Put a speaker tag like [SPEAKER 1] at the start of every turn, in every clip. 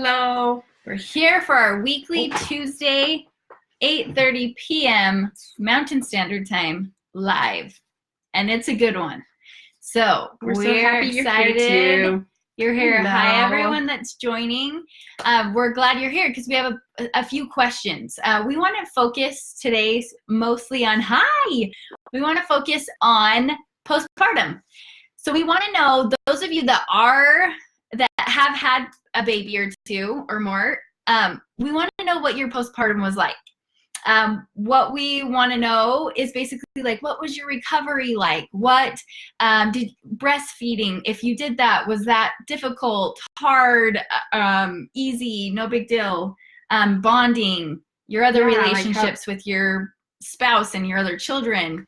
[SPEAKER 1] Hello.
[SPEAKER 2] We're here for our weekly Tuesday, 8:30 p.m. Mountain Standard Time live. And it's a good one. So
[SPEAKER 1] We're so
[SPEAKER 2] we're
[SPEAKER 1] happy you're here
[SPEAKER 2] excited.
[SPEAKER 1] too.
[SPEAKER 2] You're here.
[SPEAKER 1] Hello.
[SPEAKER 2] Hi, everyone that's joining. We're glad you're here because we have a few questions. We want to focus today mostly on, we want to focus on postpartum. So we want to know, those of you that have had a baby or two or more, we want to know what your postpartum was like. What we want to know is basically like, what was your recovery like? What did breastfeeding, if you did that, was that difficult, hard, easy, no big deal? Bonding, your other relationships with your spouse and your other children.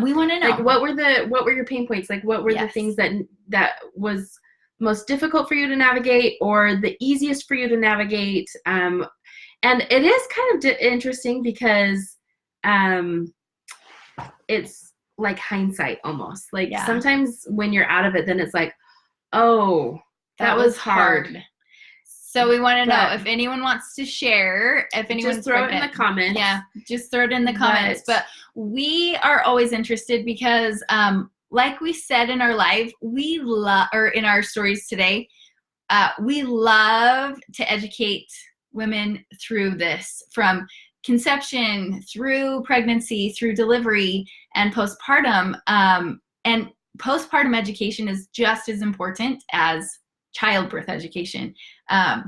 [SPEAKER 2] We want to know,
[SPEAKER 1] like, what were your pain points? Like, what were the things that was most difficult for you to navigate, or the easiest for you to navigate? And it is kind of interesting because it's like hindsight almost. Like sometimes when you're out of it, then it's like, oh, that was hard.
[SPEAKER 2] So we want to know if anyone wants to share, if anyone's
[SPEAKER 1] just throw it in the comments.
[SPEAKER 2] Yeah, just throw it in the comments. But we are always interested because, like we said in our live, or in our stories today, we love to educate women through this, from conception through pregnancy, through delivery and postpartum. And postpartum education is just as important as childbirth education,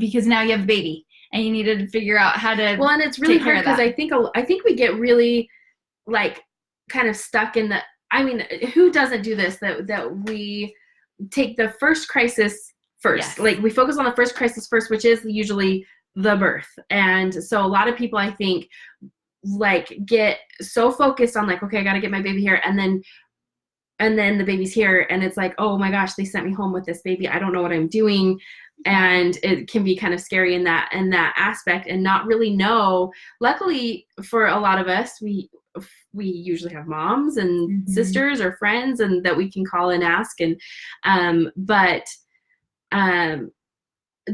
[SPEAKER 2] because now you have a baby and you need to figure out how to.
[SPEAKER 1] Well, and it's really hard because I think we get really like kind of stuck in the. I mean, who doesn't do this? That we take the first crisis first. Yes. Like we focus on the first crisis first, which is usually the birth. And so a lot of people, I think, like get so focused on like, okay, I got to get my baby here, and then the baby's here, and it's like, oh my gosh, they sent me home with this baby. I don't know what I'm doing. And it can be kind of scary in that aspect, and not really know. Luckily for a lot of us, we usually have moms and sisters or friends, and that we can call and ask. And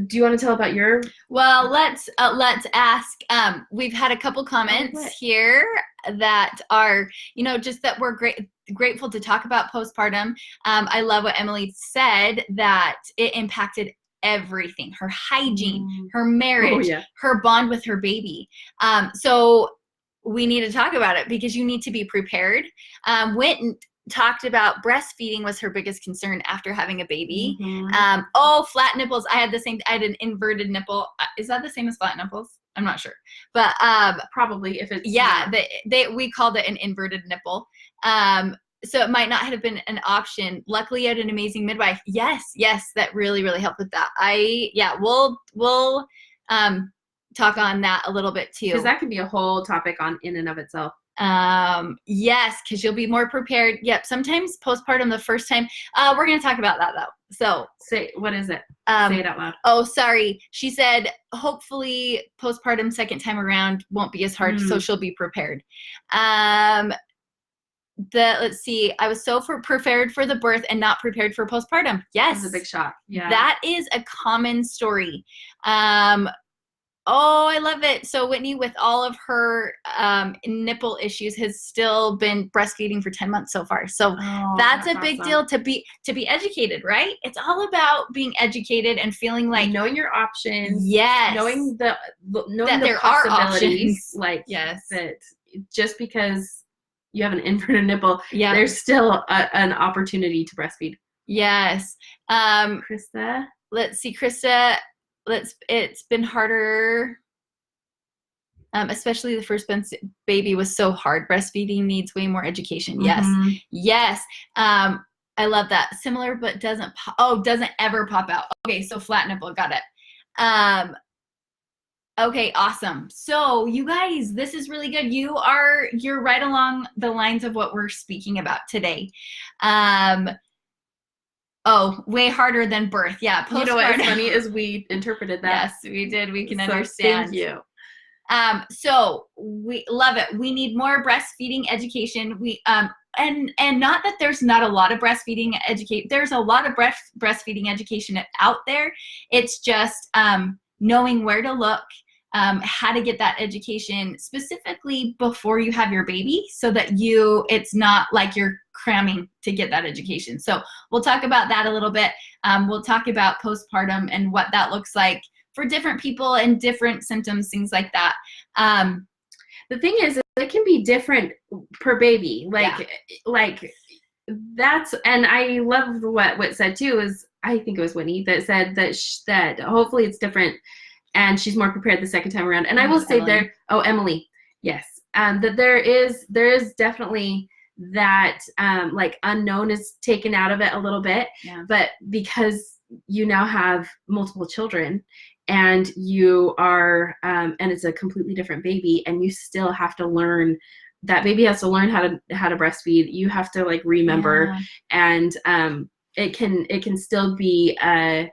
[SPEAKER 1] do you want to tell about your?
[SPEAKER 2] Well, let's ask. We've had a couple comments here that are, just that we're grateful to talk about postpartum. I love what Emily said, that it impacted everything: her hygiene, her marriage, her bond with her baby. So we need to talk about it because you need to be prepared. Whitney talked about breastfeeding was her biggest concern after having a baby. Flat nipples. I had an inverted nipple. Is that the same as flat nipples? I'm not sure, but
[SPEAKER 1] probably, if it's
[SPEAKER 2] we called it an inverted nipple. So it might not have been an option. Luckily, I had an amazing midwife. Yes, that really, really helped with that. We'll talk on that a little bit too,
[SPEAKER 1] because that could be a whole topic in and of itself.
[SPEAKER 2] Yes, because you'll be more prepared. Yep. Sometimes postpartum the first time, we're going to talk about that though. So
[SPEAKER 1] what is it? Say it out loud.
[SPEAKER 2] Oh, sorry. She said, hopefully postpartum second time around won't be as hard. So she'll be prepared. Let's see. I was so prepared for the birth and not prepared for postpartum. Yes.
[SPEAKER 1] That's a big shock. Yeah.
[SPEAKER 2] That is a common story. I love it. So Whitney, with all of her nipple issues, has still been breastfeeding for 10 months so far. So that's a big deal to be educated, right? It's all about being educated and feeling like
[SPEAKER 1] knowing your options.
[SPEAKER 2] Yes.
[SPEAKER 1] Knowing that
[SPEAKER 2] there are options.
[SPEAKER 1] Like, that just because you have an inverted nipple, there's still an opportunity to breastfeed.
[SPEAKER 2] Yes.
[SPEAKER 1] Krista.
[SPEAKER 2] Let's see, Krista. It's been harder, especially the first baby was so hard. Breastfeeding needs way more education. Yes. I love that. Similar, but doesn't ever pop out. Okay, so flat nipple, got it. Okay, awesome. So you guys, this is really good. You're right along the lines of what we're speaking about today. Way harder than birth. Yeah.
[SPEAKER 1] You know what's funny is we interpreted that.
[SPEAKER 2] Yes, we did. We can understand.
[SPEAKER 1] Thank you.
[SPEAKER 2] So we love it. We need more breastfeeding education. And not that there's not a lot of breastfeeding education. There's a lot of breastfeeding education out there. It's just knowing where to look, how to get that education specifically before you have your baby, so that it's not like you're cramming to get that education. So we'll talk about that a little bit. We'll talk about postpartum and what that looks like for different people and different symptoms, things like that.
[SPEAKER 1] The thing is, it can be different per baby. Like that's, and I love what said too is, I think it was Winnie that said that hopefully it's different and she's more prepared the second time around. And I will say Emily, yes, that there is definitely that like unknown is taken out of it a little bit, but because you now have multiple children and you are and it's a completely different baby, and you still have to learn, that baby has to learn how to breastfeed. You have to like remember, and it can still be a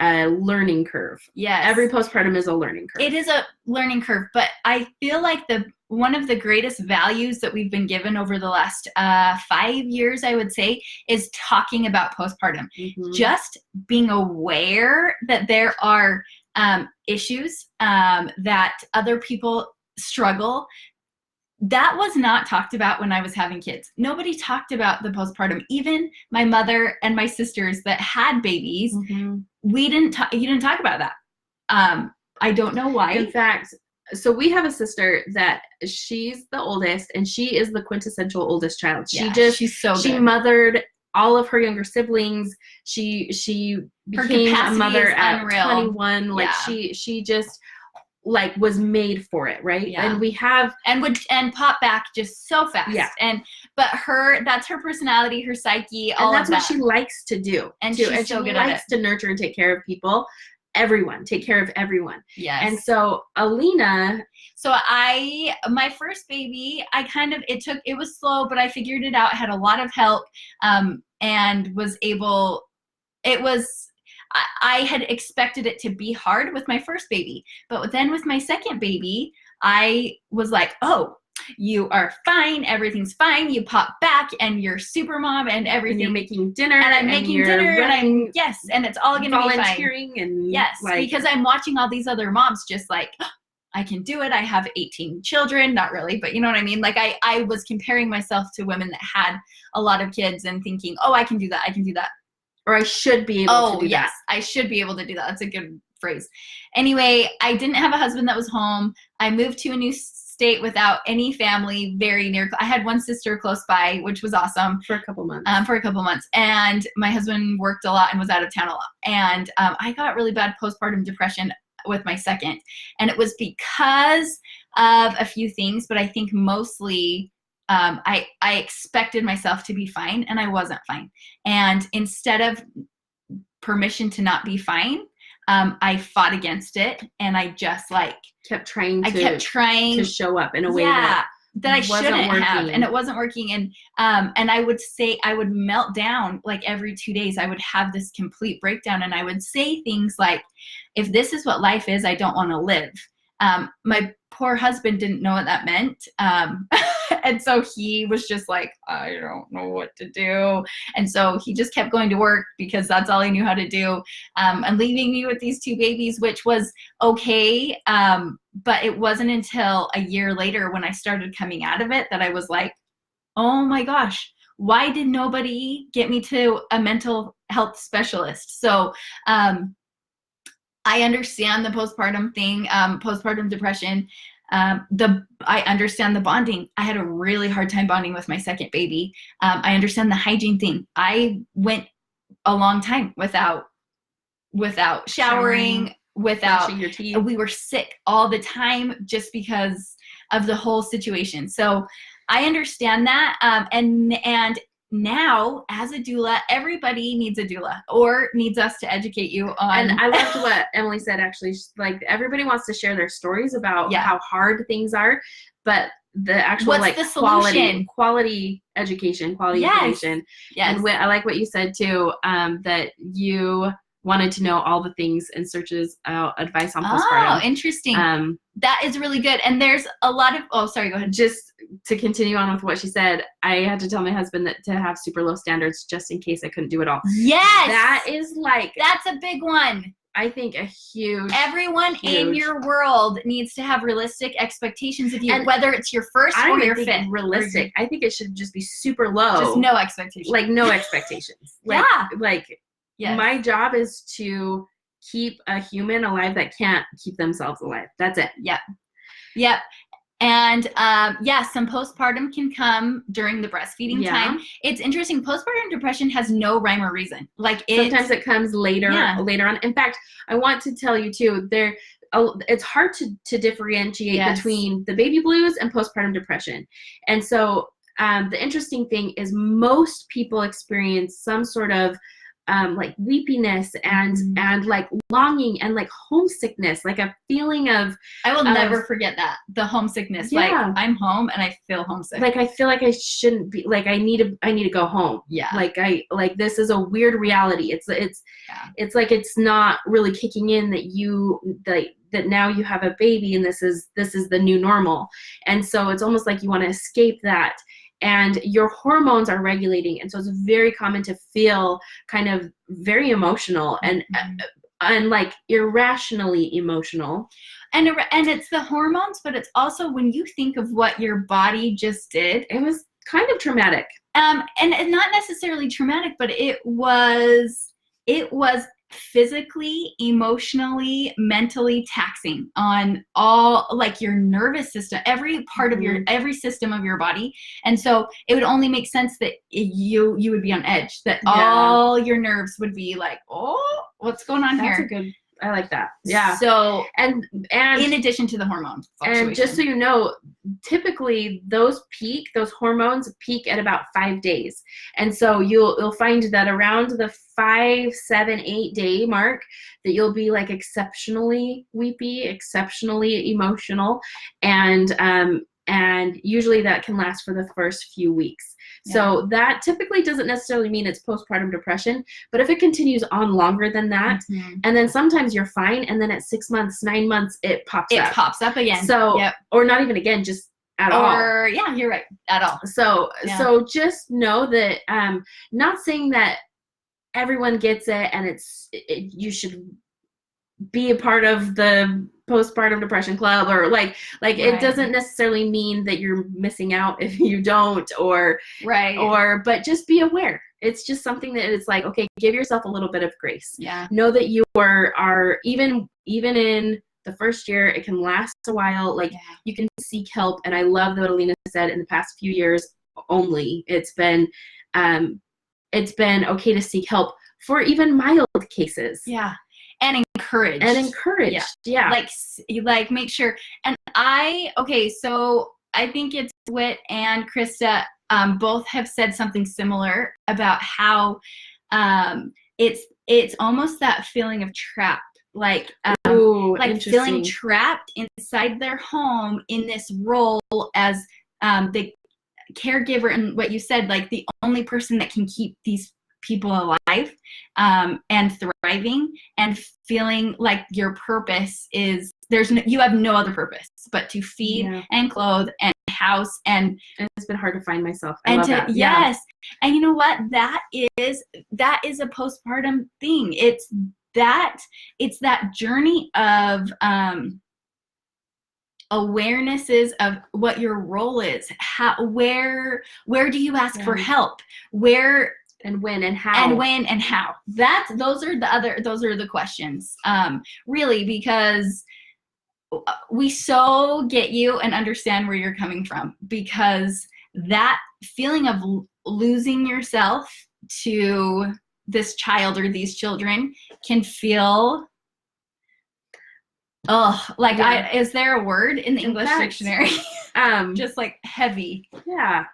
[SPEAKER 1] learning curve.
[SPEAKER 2] Yes.
[SPEAKER 1] Every postpartum is a learning curve.
[SPEAKER 2] It is a learning curve, but I feel like one of the greatest values that we've been given over the last 5 years, I would say, is talking about postpartum. Mm-hmm. Just being aware that there are issues that other people struggle. That was not talked about when I was having kids. Nobody talked about the postpartum. Even my mother and my sisters that had babies, you didn't talk about that. I don't know why.
[SPEAKER 1] In fact, so we have a sister that she's the oldest, and she is the quintessential oldest child.
[SPEAKER 2] She's so good.
[SPEAKER 1] She mothered all of her younger siblings. She became a mother at unreal. 21. Like she just like was made for it, right?
[SPEAKER 2] Yeah.
[SPEAKER 1] And we have
[SPEAKER 2] and pop back just so fast.
[SPEAKER 1] Yeah.
[SPEAKER 2] But that's her personality, her psyche,
[SPEAKER 1] all of that. And that's what she likes to do.
[SPEAKER 2] And she's so good at it.
[SPEAKER 1] She likes to nurture and take care of people. Take care of everyone.
[SPEAKER 2] Yes.
[SPEAKER 1] And so Alina.
[SPEAKER 2] So my first baby, it was slow, but I figured it out. I had a lot of help, and was able, I had expected it to be hard with my first baby, but then with my second baby, I was like, oh, you are fine. Everything's fine. You pop back and you're super mom and everything.
[SPEAKER 1] And you're making dinner.
[SPEAKER 2] And I'm making dinner and and it's all going to be fine.
[SPEAKER 1] Volunteering and
[SPEAKER 2] because I'm watching all these other moms just like, oh, I can do it. I have 18 children. Not really, but you know what I mean? Like I was comparing myself to women that had a lot of kids and thinking, oh, I can do that. I can do that.
[SPEAKER 1] Or I should be able to do that.
[SPEAKER 2] I should be able to do that. That's a good phrase. Anyway, I didn't have a husband that was home. I moved to a new state without any family very near. I had one sister close by, which was awesome.
[SPEAKER 1] For a couple months.
[SPEAKER 2] And my husband worked a lot and was out of town a lot. And I got really bad postpartum depression with my second. And it was because of a few things, but I think mostly I expected myself to be fine, and I wasn't fine. And instead of permission to not be fine, I fought against it, and I just
[SPEAKER 1] kept trying to show up in a way that
[SPEAKER 2] I shouldn't have, and it wasn't working. And I would say I would melt down like every 2 days. I would have this complete breakdown, and I would say things like, "If this is what life is, I don't want to live." My poor husband didn't know what that meant. And so he was just like, I don't know what to do. And so he just kept going to work because that's all he knew how to do. And leaving me with these two babies, which was okay. But it wasn't until a year later when I started coming out of it that I was like, oh my gosh, why did nobody get me to a mental health specialist? So, I understand the postpartum thing, postpartum depression. I understand the bonding. I had a really hard time bonding with my second baby. I understand the hygiene thing. I went a long time without showering, without
[SPEAKER 1] brushing your teeth.
[SPEAKER 2] We were sick all the time just because of the whole situation. So I understand that. And now, as a doula, everybody needs a doula or needs us to educate you on.
[SPEAKER 1] And I loved what Emily said, actually. She's like, everybody wants to share their stories about how hard things are, but the actual quality education, quality information.
[SPEAKER 2] Yes.
[SPEAKER 1] And I like what you said too, that you wanted to know all the things and searches advice on postpartum.
[SPEAKER 2] Oh, interesting. That is really good. And there's a lot of, sorry, go ahead.
[SPEAKER 1] Just to continue on with what she said, I had to tell my husband that to have super low standards just in case I couldn't do it all.
[SPEAKER 2] Yes.
[SPEAKER 1] That is like,
[SPEAKER 2] that's a big one.
[SPEAKER 1] I think a huge.
[SPEAKER 2] Everyone in your world needs to have realistic expectations of you, and whether it's your first or your fifth.
[SPEAKER 1] Realistic. I think it should just be super low.
[SPEAKER 2] Just no expectations.
[SPEAKER 1] Like no expectations.
[SPEAKER 2] Yes.
[SPEAKER 1] My job is to keep a human alive that can't keep themselves alive. That's it.
[SPEAKER 2] Yep. And some postpartum can come during the breastfeeding time. It's interesting. Postpartum depression has no rhyme or reason. Sometimes
[SPEAKER 1] it comes later on. In fact, I want to tell you too, it's hard to differentiate between the baby blues and postpartum depression. And so the interesting thing is most people experience some sort of weepiness and like longing and like homesickness, like a feeling of.
[SPEAKER 2] I will never forget that, the homesickness. Like I'm home and I feel homesick.
[SPEAKER 1] Like I feel like I shouldn't be. Like I need to go home.
[SPEAKER 2] Yeah.
[SPEAKER 1] Like this is a weird reality. It's like it's not really kicking in that now you have a baby and this is the new normal, and so it's almost like you want to escape that. And your hormones are regulating, and so it's very common to feel kind of very emotional and like irrationally emotional.
[SPEAKER 2] And it's the hormones, but it's also when you think of what your body just did.
[SPEAKER 1] It was kind of traumatic.
[SPEAKER 2] And not necessarily traumatic, but it was physically, emotionally, mentally taxing on all, like, your nervous system, every part of every system of your body. And so it would only make sense that you would be on edge, that all your nerves would be like, oh, what's going on here?
[SPEAKER 1] I like that. Yeah.
[SPEAKER 2] So,
[SPEAKER 1] and
[SPEAKER 2] in addition to the hormone fluctuation.
[SPEAKER 1] And just so you know, typically those hormones peak at about 5 days. And so you'll find that around the 5, 7, 8 day mark that you'll be like exceptionally weepy, exceptionally emotional. And usually that can last for the first few weeks. So that typically doesn't necessarily mean it's postpartum depression, but if it continues on longer than that, and then sometimes you're fine, and then at 6 months, 9 months, it pops up.
[SPEAKER 2] It pops up again.
[SPEAKER 1] So, or not even again, just at all.
[SPEAKER 2] Or, yeah, you're right, at all.
[SPEAKER 1] So just know that, not saying that everyone gets it and you should be a part of the postpartum depression club, or like it doesn't necessarily mean that you're missing out if you don't, but just be aware. It's just something that it's like, okay, give yourself a little bit of grace. Know that you are even in the first year, it can last a while. You can seek help. And I love what Alina said, in the past few years only, it's been okay to seek help for even mild cases.
[SPEAKER 2] And encouraged. Like make sure. And so I think it's Whit and Krista both have said something similar about how it's almost that feeling of trapped, feeling trapped inside their home in this role as the caregiver, and what you said, like the only person that can keep these people alive and thriving, and feeling like your purpose is you have no other purpose but to feed and clothe and house, and
[SPEAKER 1] it's been hard to find myself.
[SPEAKER 2] And you know what, that is a postpartum thing. It's that journey of awarenesses of what your role is, where do you ask for help, where
[SPEAKER 1] and when and how.
[SPEAKER 2] Those are the questions, really, because we so get you and understand where you're coming from, because that feeling of losing yourself to this child or these children can feel is there a word in the English dictionary? Just like heavy.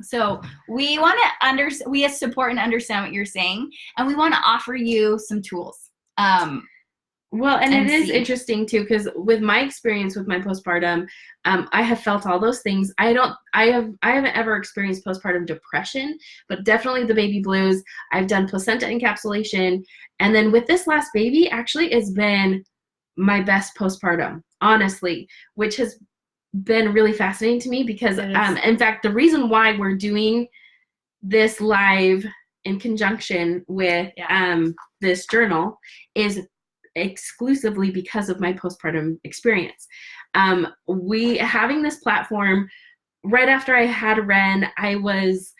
[SPEAKER 2] So we want to we support and understand what you're saying, and we want to offer you some tools.
[SPEAKER 1] Well, and it is interesting too, because with my experience with my postpartum, I have felt all those things. I haven't ever experienced postpartum depression, but definitely the baby blues. I've done placenta encapsulation, and then with this last baby, actually, it's been my best postpartum, honestly, which has been really fascinating to me, because in fact, the reason why we're doing this live in conjunction with this journal is exclusively because of my postpartum experience. We having this platform right after I had Ren, I was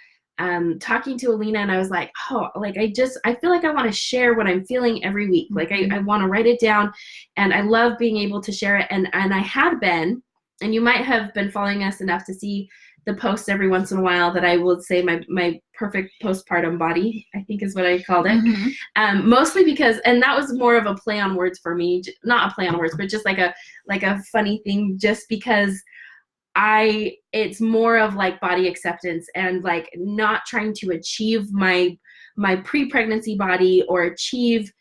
[SPEAKER 1] talking to Alina, and I was like, oh, like I feel like I want to share what I'm feeling every week. Like I want to write it down, and I love being able to share it. And I had been, and you might have been following us enough to see the posts every once in a while that I will say my perfect postpartum body, I think is what I called it. Mostly because, and that was more of a play on words for me, not a play on words, but just like a funny thing, just because it's more of like body acceptance and like not trying to achieve my pre-pregnancy body or achieve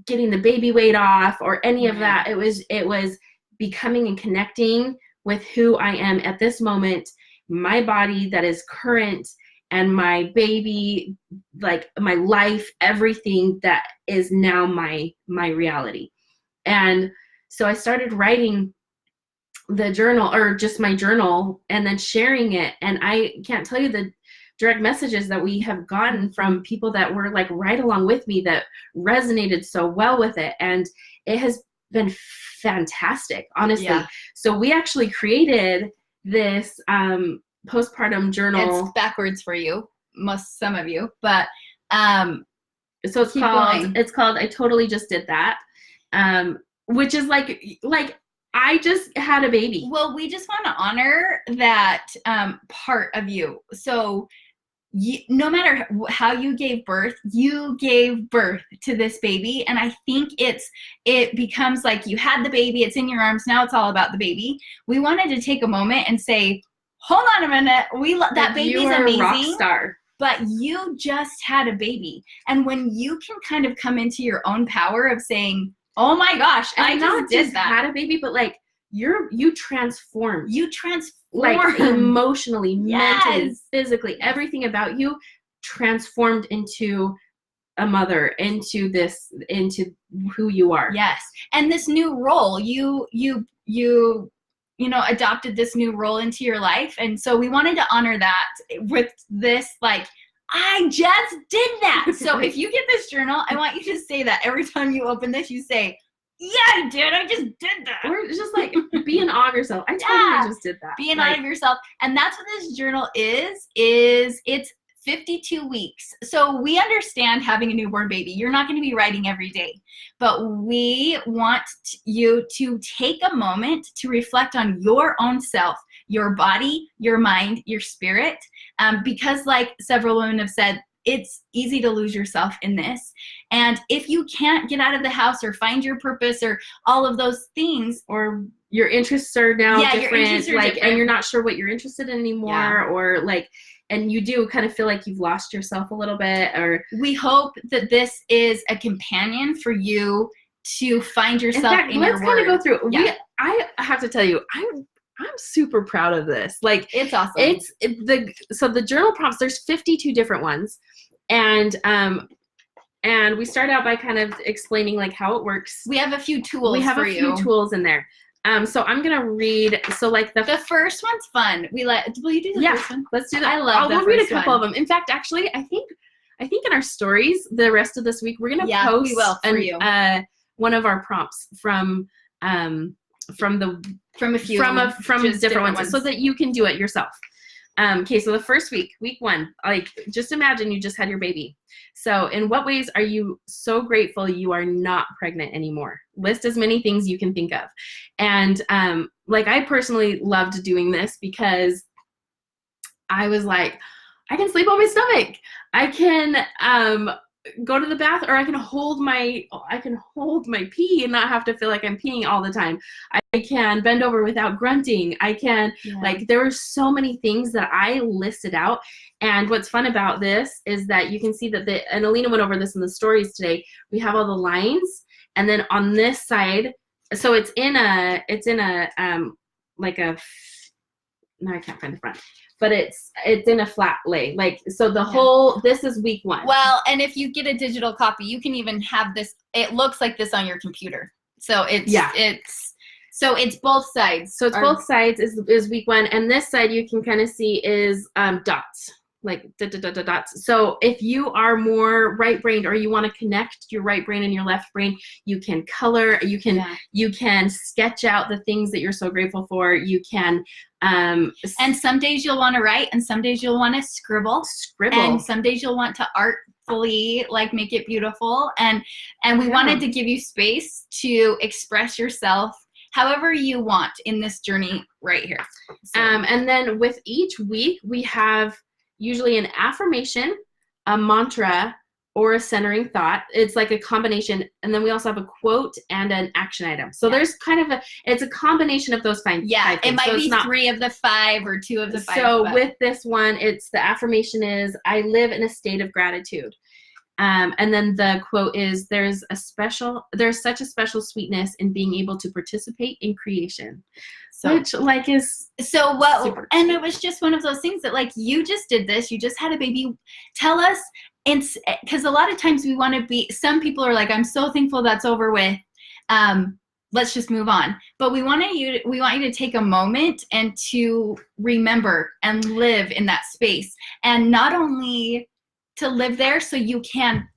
[SPEAKER 1] getting the baby weight off or any of that. It was becoming and connecting with who I am at this moment, my body that is current, and my baby, like my life, everything that is now my reality. And so I started writing the journal, or just my journal, and then sharing it. And I can't tell you the direct messages that we have gotten from people that were like right along with me that resonated so well with it. And it has been fantastic, honestly. Yeah. So we actually created this postpartum journal.
[SPEAKER 2] It's backwards for you, some of you, but
[SPEAKER 1] so it's called I Totally Just Did That, which is like I just had a baby.
[SPEAKER 2] Well, we just want to honor that part of you. So no matter how you gave birth to this baby. And I think it becomes like you had the baby, it's in your arms, now it's all about the baby. We wanted to take a moment and say, hold on a minute, that baby's amazing.
[SPEAKER 1] Rock star.
[SPEAKER 2] But you just had a baby. And when you can kind of come into your own power of saying, oh my gosh,
[SPEAKER 1] and I just did that. Had a baby, but like you transformed.
[SPEAKER 2] You transformed.
[SPEAKER 1] Like emotionally, mentally, physically, everything about you transformed into a mother, into who you are.
[SPEAKER 2] Yes. And this new role, you adopted this new role into your life. And so we wanted to honor that with this, like, I just did that. So if you get this journal, I want you to say that every time you open this, you say, yeah, I did. I just did that.
[SPEAKER 1] Or just like be in awe of yourself. I totally just did that.
[SPEAKER 2] Be in awe of yourself. And that's what this journal is it's 52 weeks. So we understand having a newborn baby. You're not going to be writing every day. But we want you to take a moment to reflect on your own self, your body, your mind, your spirit. Because like several women have said, it's easy to lose yourself in this. And if you can't get out of the house or find your purpose or all of those things,
[SPEAKER 1] or your interests are now different, different, and you're not sure what you're interested in anymore, or like, and you do kind of feel like you've lost yourself a little bit, or
[SPEAKER 2] we hope that this is a companion for you to find yourself in your word.
[SPEAKER 1] Let's kind of go through. Yeah. I have to tell you, I'm super proud of this. Like,
[SPEAKER 2] it's awesome.
[SPEAKER 1] So the journal prompts, there's 52 different ones. And we start out by kind of explaining like how it works.
[SPEAKER 2] We have a few tools.
[SPEAKER 1] We have a few tools in there. So I'm gonna read. So like the
[SPEAKER 2] first one's fun. Will you do the first one?
[SPEAKER 1] Let's do that.
[SPEAKER 2] I love.
[SPEAKER 1] I'll read a couple of them. In fact, actually, I think in our stories the rest of this week we're gonna post one of our prompts from different ones, so that you can do it yourself. Okay, so the first week 1, like just imagine you just had your baby. So in what ways are you so grateful you are not pregnant anymore? List as many things you can think of. And like I personally loved doing this because I was like, I can sleep on my stomach. I can go to the bath, or I can hold my pee and not have to feel like I'm peeing all the time. I can bend over without grunting. I can like, there were so many things that I listed out. And what's fun about this is that you can see that and Alina went over this in the stories today, we have all the lines, and then on this side, so it's in a like a, no, I can't find the front, but it's in a flat lay. Like, so the whole, this is week 1.
[SPEAKER 2] Well, and if you get a digital copy, you can even have this, it looks like this on your computer. So it's both sides.
[SPEAKER 1] So it's both sides is week 1. And this side you can kind of see is dots. like dots. So if you are more right-brained or you want to connect your right brain and your left brain, you can color, you can sketch out the things that you're so grateful for. You can
[SPEAKER 2] and some days you'll want to write, and some days you'll want to scribble, and some days you'll want to artfully like make it beautiful. And we wanted to give you space to express yourself however you want in this journey right here. So.
[SPEAKER 1] And then with each week, we have usually an affirmation, a mantra, or a centering thought. It's like a combination. And then we also have a quote and an action item. So there's kind of it's a combination of those five.
[SPEAKER 2] Yeah, it might be 3 of the 5 or 2 of the 5.
[SPEAKER 1] So with this one, it's the affirmation is, I live in a state of gratitude. And then the quote is, there's such a special sweetness in being able to participate in creation. So, which like is
[SPEAKER 2] so what, and it was just one of those things that like, you just did this, you just had a baby. Tell us, and because a lot of times we want to be, some people are like, I'm so thankful that's over with. Let's just move on. But we want you to take a moment and to remember and live in that space, and not only to live there so you can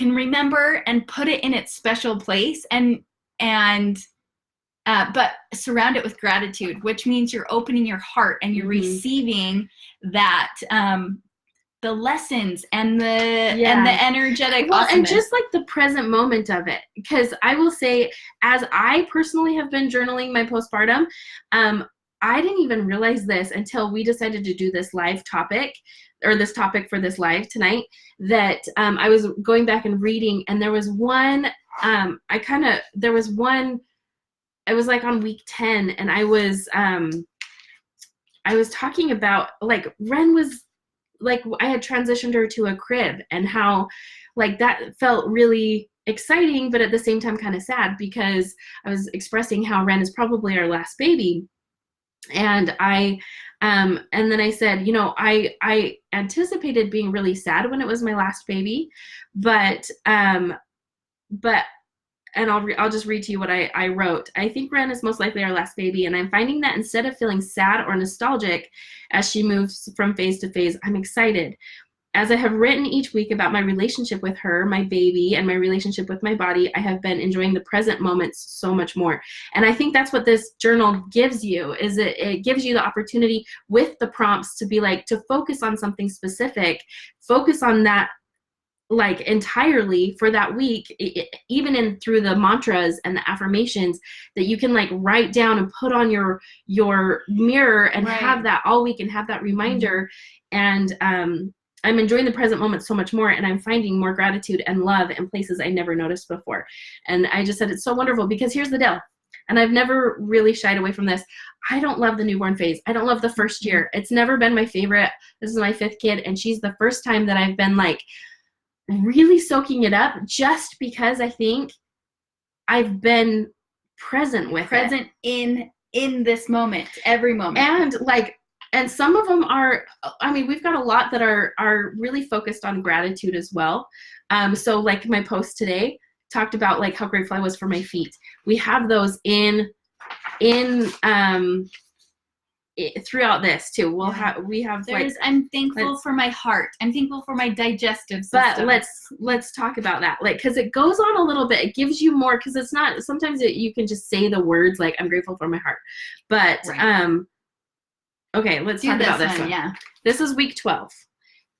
[SPEAKER 2] remember and put it in its special place, but surround it with gratitude, which means you're opening your heart and you're receiving that the lessons and the energetic awesomeness.
[SPEAKER 1] And just like the present moment of it. Because I will say, as I personally have been journaling my postpartum, I didn't even realize this until we decided to do this live topic, or this topic for this live tonight, that I was going back and reading, and there was one, it was like on week 10, and I was talking about, like, Ren was, like, I had transitioned her to a crib, and how, like, that felt really exciting, but at the same time kind of sad, because I was expressing how Ren is probably our last baby. And and then I said, you know, I anticipated being really sad when it was my last baby, but and I'll just read to you what I wrote. I think Ren is most likely our last baby, and I'm finding that instead of feeling sad or nostalgic as she moves from phase to phase, I'm excited. As I have written each week about my relationship with her, my baby, and my relationship with my body, I have been enjoying the present moments so much more. And I think that's what this journal gives you, is it gives you the opportunity with the prompts to be like, to focus on something specific, focus on that like entirely for that week, even through the mantras and the affirmations that you can like write down and put on your mirror and have that all week and have that reminder. And I'm enjoying the present moment so much more, and I'm finding more gratitude and love in places I never noticed before. And I just said, it's so wonderful, because here's the deal. And I've never really shied away from this. I don't love the newborn phase. I don't love the first year. It's never been my favorite. This is my 5th kid, and she's the first time that I've been like really soaking it up, just because I think I've been present
[SPEAKER 2] in this moment, every moment.
[SPEAKER 1] And like, and some of them are, I mean, we've got a lot that are really focused on gratitude as well. So like my post today talked about like how grateful I was for my feet. We have those throughout this too. We have like,
[SPEAKER 2] I'm thankful for my heart. I'm thankful for my digestive system.
[SPEAKER 1] But let's talk about that, like, because it goes on a little bit. It gives you more, because it's not, sometimes you can just say the words like, I'm grateful for my heart, but okay, let's talk about this one.
[SPEAKER 2] Yeah.
[SPEAKER 1] This is week 12.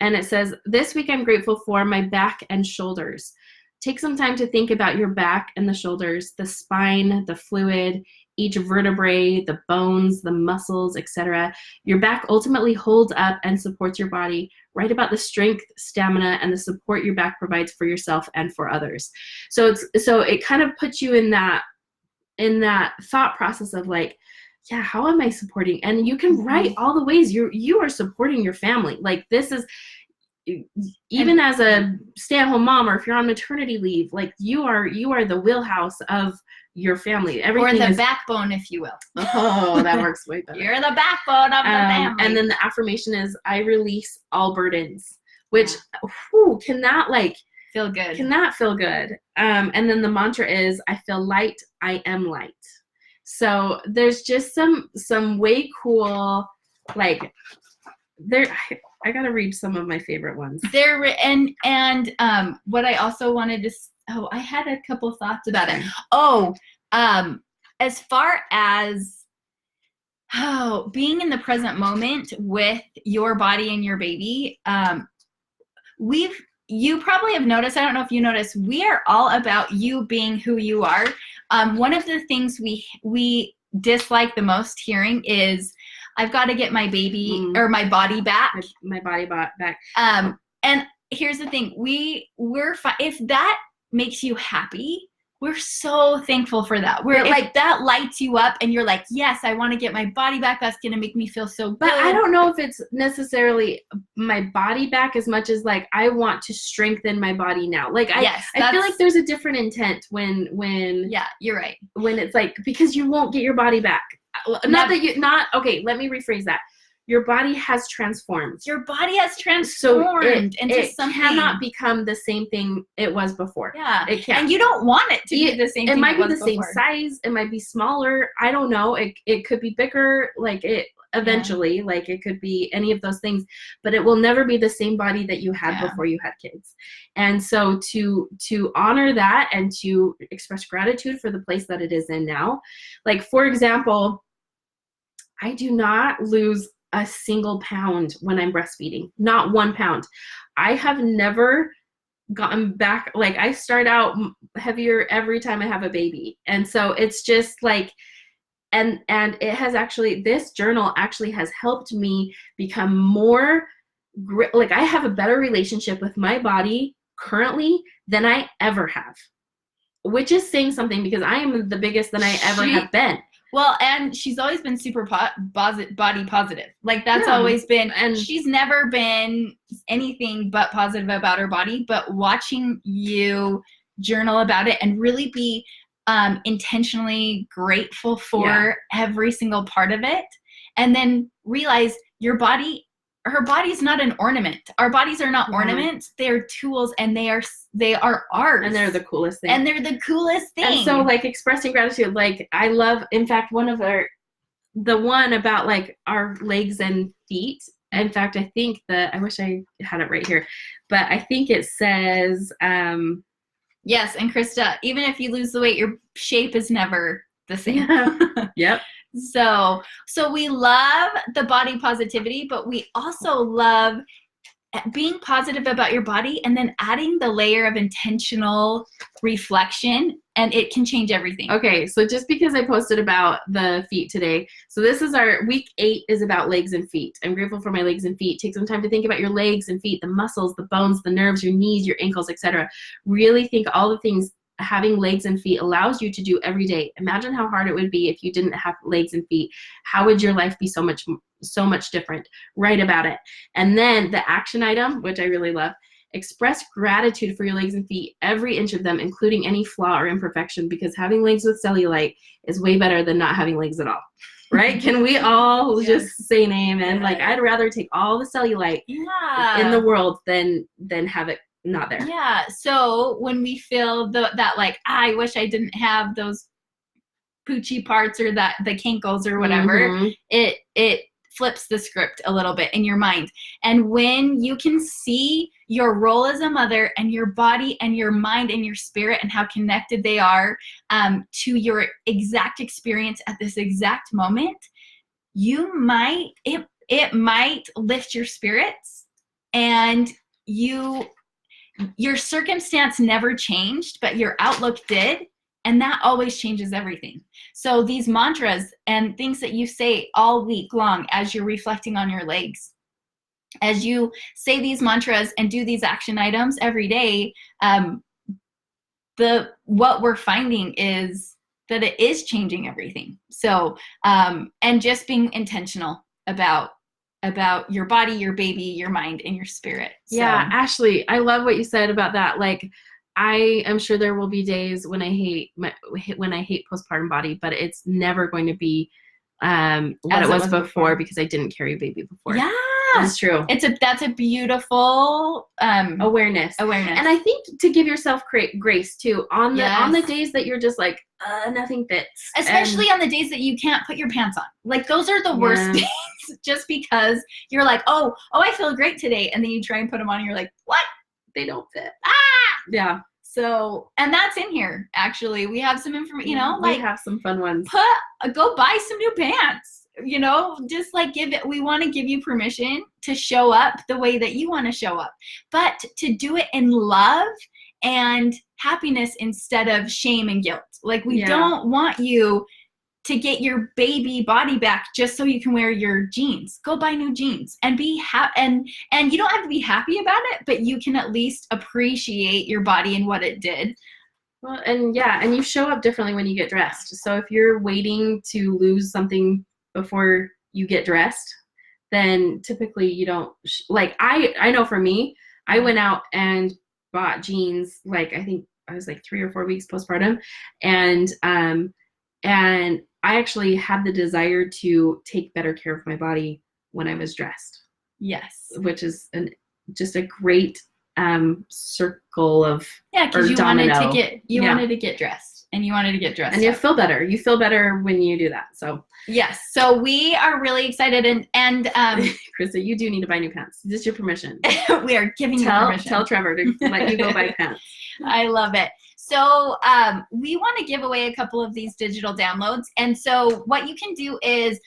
[SPEAKER 1] And it says, this week I'm grateful for my back and shoulders. Take some time to think about your back and the shoulders, the spine, the fluid, each vertebrae, the bones, the muscles, etc. Your back ultimately holds up and supports your body. Write about the strength, stamina, and the support your back provides for yourself and for others. So it kind of puts you in that thought process of like, yeah, how am I supporting? And you can write all the ways you are supporting your family. Like, this is, even as a stay-at-home mom, or if you're on maternity leave, like you are the wheelhouse of your family. Everything,
[SPEAKER 2] or the backbone, if you will.
[SPEAKER 1] Oh, that works way better.
[SPEAKER 2] You're the backbone of the family.
[SPEAKER 1] And then the affirmation is, I release all burdens, which can that like
[SPEAKER 2] feel good?
[SPEAKER 1] Can that feel good? And then the mantra is, I feel light, I am light. So there's just some way cool, like, I gotta read some of my favorite ones.
[SPEAKER 2] What I also wanted to, I had a couple thoughts about it. As far as being in the present moment with your body and your baby, you probably have noticed, I don't know if you noticed, we are all about you being who you are. One of the things we dislike the most hearing is, I've got to get my baby or my body back.
[SPEAKER 1] My body back.
[SPEAKER 2] And here's the thing, if that makes you happy, we're so thankful for that. Like that lights you up and you're like, yes, I want to get my body back. That's going to make me feel so good.
[SPEAKER 1] But I don't know if it's necessarily my body back as much as like, I want to strengthen my body now. Like I feel like there's a different intent when
[SPEAKER 2] yeah, you're right.
[SPEAKER 1] When it's like, because you won't get your body back. Okay, let me rephrase that. Your body has transformed.
[SPEAKER 2] Your body has transformed into something.
[SPEAKER 1] It cannot become the same thing it was before.
[SPEAKER 2] Yeah.
[SPEAKER 1] It can't.
[SPEAKER 2] And you don't want it to be the same thing.
[SPEAKER 1] It might be the same size. It might be smaller. I don't know. It could be bigger. Like it eventually. Yeah. Like it could be any of those things. But it will never be the same body that you had before you had kids. And so to honor that and to express gratitude for the place that it is in now. Like, for example, I do not lose a single pound when I'm breastfeeding. Not 1 pound. I have never gotten back. Like I start out heavier every time I have a baby. And so it's just like, and it has actually, this journal actually has helped me become more, like I have a better relationship with my body currently than I ever have, which is saying something because I am the biggest than I ever have been.
[SPEAKER 2] Well, and she's always been super body positive. Like that's always been, and she's never been anything but positive about her body. But watching you journal about it and really be intentionally grateful for every single part of it, and then realize her body's not an ornament. Our bodies are not ornaments. They're tools, and they are ours.
[SPEAKER 1] And they're the coolest thing.
[SPEAKER 2] And they're the coolest thing.
[SPEAKER 1] And so like expressing gratitude, like I love, in fact, the one about like our legs and feet. In fact, I think I wish I had it right here, but I think it says,
[SPEAKER 2] yes. And Krista, even if you lose the weight, your shape is never the same.
[SPEAKER 1] Yep.
[SPEAKER 2] So we love the body positivity, but we also love being positive about your body and then adding the layer of intentional reflection, and it can change everything.
[SPEAKER 1] Okay, so just because I posted about the feet today, so this is our week 8 is about legs and feet. I'm grateful for my legs and feet. Take some time to think about your legs and feet, the muscles, the bones, the nerves, your knees, your ankles, etc. Really think all the things having legs and feet allows you to do every day. Imagine how hard it would be if you didn't have legs and feet. How would your life be so much different? Write about it. And then the action item, which I really love, express gratitude for your legs and feet, every inch of them, including any flaw or imperfection, because having legs with cellulite is way better than not having legs at all. Right? Can we all just say an amen? Like, I'd rather take all the cellulite in the world than have it not there.
[SPEAKER 2] Yeah. So when we feel that like, I wish I didn't have those poochy parts or the kinkles or whatever, it flips the script a little bit in your mind. And when you can see your role as a mother and your body and your mind and your spirit and how connected they are to your exact experience at this exact moment, it might lift your spirits, and your circumstance never changed, but your outlook did. And that always changes everything. So these mantras and things that you say all week long as you're reflecting on your legs, as you say these mantras and do these action items every day, what we're finding is that it is changing everything. So, and just being intentional about your body, your baby, your mind, and your spirit. So.
[SPEAKER 1] Yeah, Ashley, I love what you said about that. Like, I am sure there will be days when I hate postpartum body, but it's never going to be what it was before because I didn't carry a baby before.
[SPEAKER 2] Yeah,
[SPEAKER 1] that's true.
[SPEAKER 2] That's a beautiful
[SPEAKER 1] awareness. And I think to give yourself grace too on the days that you're just like, nothing fits.
[SPEAKER 2] Especially on the days that you can't put your pants on. Like, those are the worst days, just because you're like, oh, I feel great today. And then you try and put them on and you're like, what?
[SPEAKER 1] They don't fit.
[SPEAKER 2] Yeah. So, and that's in here, actually. We have some information, you know,
[SPEAKER 1] we have some fun ones.
[SPEAKER 2] Go buy some new pants, you know, just like we want to give you permission to show up the way that you want to show up, but to do it in love and happiness instead of shame and guilt. Like, we don't want you to get your baby body back just so you can wear your jeans. Go buy new jeans and be happy. And you don't have to be happy about it, but you can at least appreciate your body and what it did.
[SPEAKER 1] Well, and you show up differently when you get dressed. So if you're waiting to lose something before you get dressed, then typically you don't, like, I know for me, I went out and bought jeans, like, I think I was like 3 or 4 weeks postpartum. And I actually had the desire to take better care of my body when I was dressed.
[SPEAKER 2] Yes.
[SPEAKER 1] Which is just a great circle of
[SPEAKER 2] because you wanted to get dressed, and you wanted to get dressed,
[SPEAKER 1] and you feel better. You feel better when you do that. So
[SPEAKER 2] yes, so we are really excited, and
[SPEAKER 1] Krista, you do need to buy new pants. This is your permission.
[SPEAKER 2] We are giving you permission.
[SPEAKER 1] Tell Trevor to let you go buy pants.
[SPEAKER 2] I love it. So we want to give away a couple of these digital downloads, and so what you can do is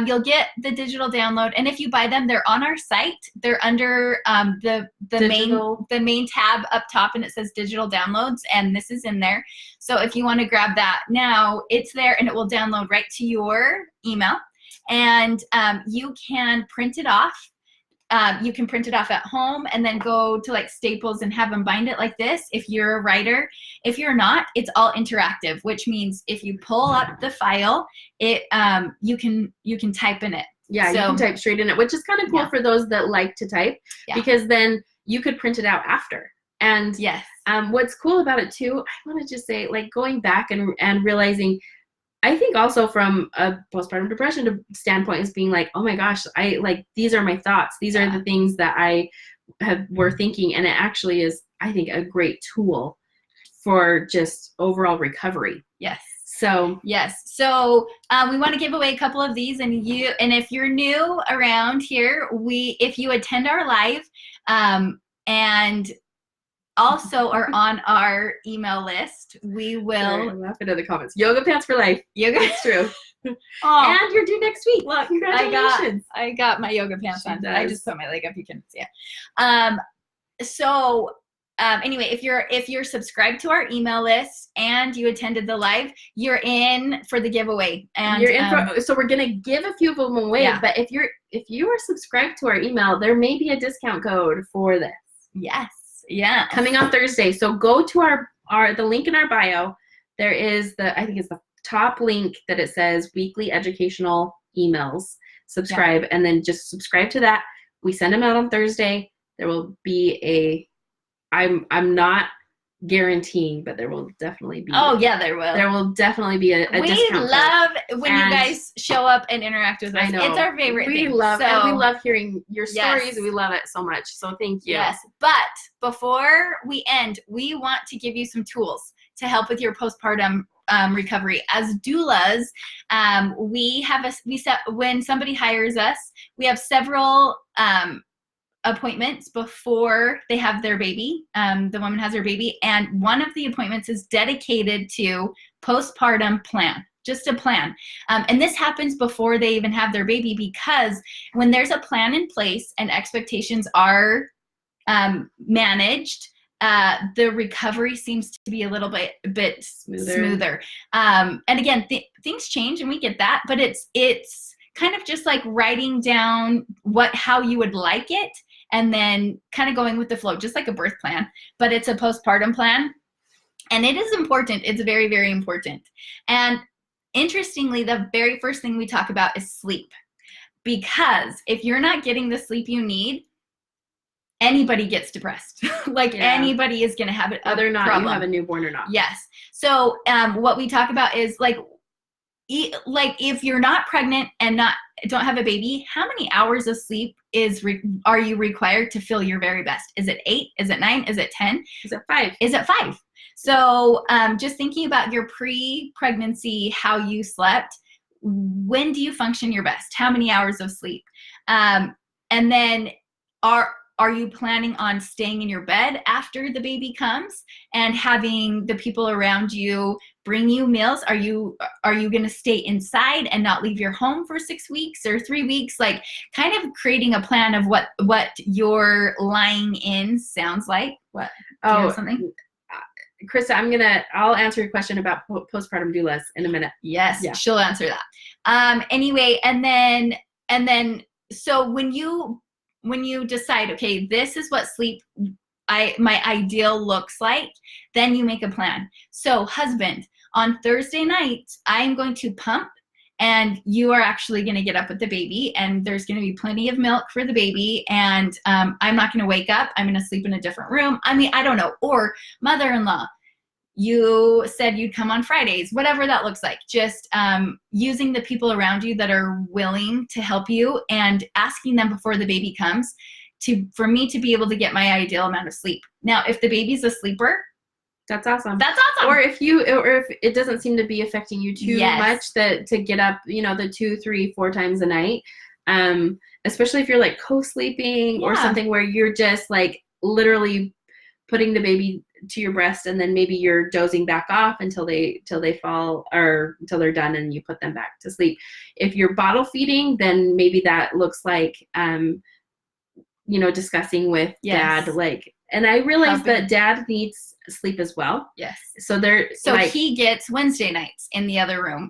[SPEAKER 2] you'll get the digital download, and if you buy them, they're on our site. They're under the main tab up top, and it says digital downloads, and this is in there. So if you want to grab that now, it's there, and it will download right to your email, and you can print it off. You can print it off at home and then go to like Staples and have them bind it like this if you're a writer. If you're not, it's all interactive, which means if you pull up the file, you can type in it.
[SPEAKER 1] Yeah, so you can type straight in it, which is kind of cool for those that like to type, because then you could print it out after. And what's cool about it too, I want to just say, like, going back and realizing, I think also from a postpartum depression standpoint, is being like, oh my gosh, these are my thoughts. These are the things that I were thinking. And it actually is, I think, a great tool for just overall recovery.
[SPEAKER 2] Yes.
[SPEAKER 1] So
[SPEAKER 2] we want to give away a couple of these, and if you're new around here, if you attend our live, and also are on our email list, we will.
[SPEAKER 1] I'm laughing at the comments. Yoga pants for life.
[SPEAKER 2] Yoga.
[SPEAKER 1] It's true. And you're due next week. Well, congratulations.
[SPEAKER 2] I got my yoga pants on. I just put my leg up. You can see it. Anyway, if you're subscribed to our email list and you attended the live, you're in for the giveaway. And
[SPEAKER 1] you're in so we're gonna give a few of them away. But if you are subscribed to our email, there may be a discount code for this.
[SPEAKER 2] Yes. Yeah.
[SPEAKER 1] Coming on Thursday. So go to the link in our bio. There is I think it's the top link that it says weekly educational emails. Subscribe, and then just subscribe to that. We send them out on Thursday. There will be I'm not guaranteeing, but there will definitely be.
[SPEAKER 2] Oh yeah, there will.
[SPEAKER 1] There will definitely be a discount code.
[SPEAKER 2] We love when you guys show up and interact with us.
[SPEAKER 1] I know.
[SPEAKER 2] It's our favorite thing.
[SPEAKER 1] We love hearing your stories. We love it so much. So thank you.
[SPEAKER 2] Yes, but before we end, we want to give you some tools to help with your postpartum recovery. As doulas, when somebody hires us, we have several appointments before they have their baby. The woman has her baby, and one of the appointments is dedicated to postpartum plan, just a plan. And this happens before they even have their baby, because when there's a plan in place and expectations are managed, the recovery seems to be a little bit smoother. And again, things change, and we get that, but it's kind of just like writing down how you would like it, and then kind of going with the flow, just like a birth plan, but it's a postpartum plan. And it is important. It's very, very important. And interestingly, the very first thing we talk about is sleep, because if you're not getting the sleep you need, anybody gets depressed. Anybody is going to have it.
[SPEAKER 1] Whether or not you have a newborn or not.
[SPEAKER 2] Yes. So what we talk about is like if you're not pregnant and don't have a baby, how many hours of sleep are you required to feel your very best? Is it 8? Is it 9? Is it 10?
[SPEAKER 1] Is it 5?
[SPEAKER 2] Is it 5? So just thinking about your pre-pregnancy, how you slept, when do you function your best? How many hours of sleep? And then are you planning on staying in your bed after the baby comes and having the people around you bring you meals? Are you going to stay inside and not leave your home for 6 weeks or 3 weeks? Like kind of creating a plan of what your lying in sounds like. What? Do you have something?
[SPEAKER 1] Krista, I'll answer your question about postpartum doulas in a minute.
[SPEAKER 2] Yes, yeah. She'll answer that. Anyway, and then so when you decide, okay, this is what sleep my ideal looks like, then you make a plan. So husband, on Thursday night, I'm going to pump, and you are actually going to get up with the baby, and there's going to be plenty of milk for the baby, and I'm not going to wake up. I'm going to sleep in a different room. I mean, I don't know. Or mother-in-law, you said you'd come on Fridays, whatever that looks like. Just using the people around you that are willing to help you and asking them before the baby comes for me to be able to get my ideal amount of sleep. Now, if the baby's a sleeper,
[SPEAKER 1] that's awesome.
[SPEAKER 2] That's awesome.
[SPEAKER 1] Or if it doesn't seem to be affecting you too much to get up, the 2, 3, 4 times a night, especially if you're like co-sleeping or something where you're just like literally putting the baby to your breast, and then maybe you're dozing back off until they fall or until they're done and you put them back to sleep. If you're bottle feeding, then maybe that looks like discussing with dad, like, and I realize that dad needs sleep as well.
[SPEAKER 2] Yes.
[SPEAKER 1] So
[SPEAKER 2] he gets Wednesday nights in the other room.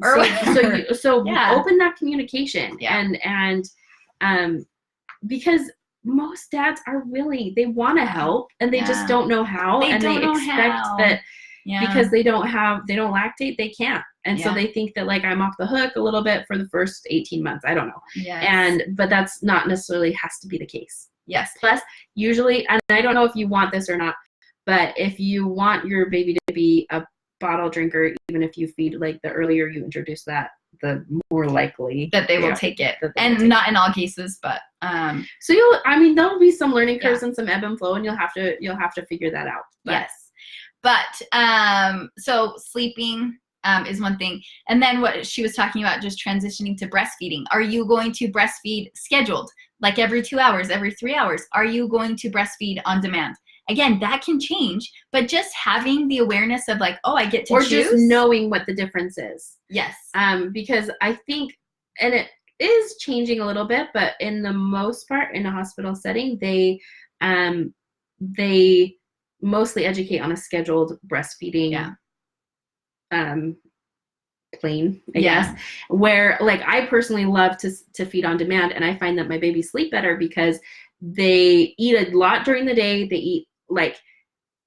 [SPEAKER 1] So open that communication and because most dads are willing, they want to help, and they just don't know how, they expect that because they don't lactate, they can't. And so they think that like I'm off the hook a little bit for the first 18 months. I don't know. Yes. But that's not necessarily has to be the case.
[SPEAKER 2] Yes.
[SPEAKER 1] Plus, usually, and I don't know if you want this or not, but if you want your baby to be a bottle drinker, even if you feed, like the earlier you introduce that, the more likely
[SPEAKER 2] that they will take it. And not in all cases, but
[SPEAKER 1] so there'll be some learning curves and some ebb and flow, and you'll have to figure that out.
[SPEAKER 2] Yes. But so sleeping is one thing. And then what she was talking about, just transitioning to breastfeeding. Are you going to breastfeed scheduled, like every 2 hours, every 3 hours? Are you going to breastfeed on demand? Again, that can change, but just having the awareness of like, oh, I get to choose. Or
[SPEAKER 1] just knowing what the difference is.
[SPEAKER 2] Yes.
[SPEAKER 1] Because I think, and it is changing a little bit, but in the most part, in a hospital setting, they mostly educate on a scheduled breastfeeding plane, I guess, where like I personally love to feed on demand, and I find that my babies sleep better because they eat a lot during the day. They eat like,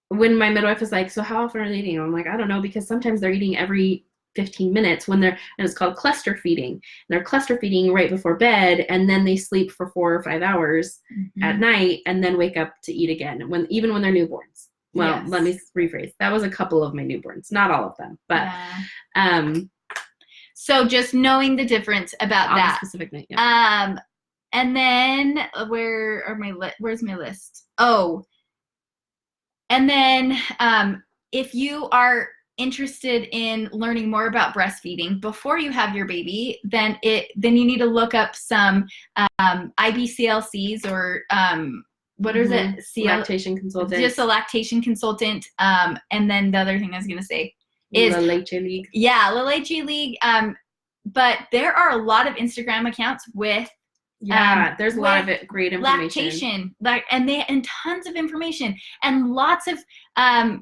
[SPEAKER 1] when my midwife is like, so how often are they eating? I'm like, I don't know, because sometimes they're eating every 15 minutes and it's called cluster feeding. And they're cluster feeding right before bed, and then they sleep for 4 or 5 hours at night and then wake up to eat again even when they're newborns. Well, let me rephrase. That was a couple of my newborns, not all of them, but
[SPEAKER 2] so just knowing the difference about
[SPEAKER 1] on
[SPEAKER 2] that
[SPEAKER 1] a specific night. Yeah.
[SPEAKER 2] And then where's my list? Oh, and then if you are interested in learning more about breastfeeding before you have your baby, then you need to look up some IBCLCs or what is it?
[SPEAKER 1] Lactation consultant.
[SPEAKER 2] Just a lactation consultant. And then the other thing I was gonna say is
[SPEAKER 1] La Leche League.
[SPEAKER 2] Yeah, La Leche League. But there are a lot of Instagram accounts with
[SPEAKER 1] there's a lot of great information.
[SPEAKER 2] Lactation, and tons of information, and lots of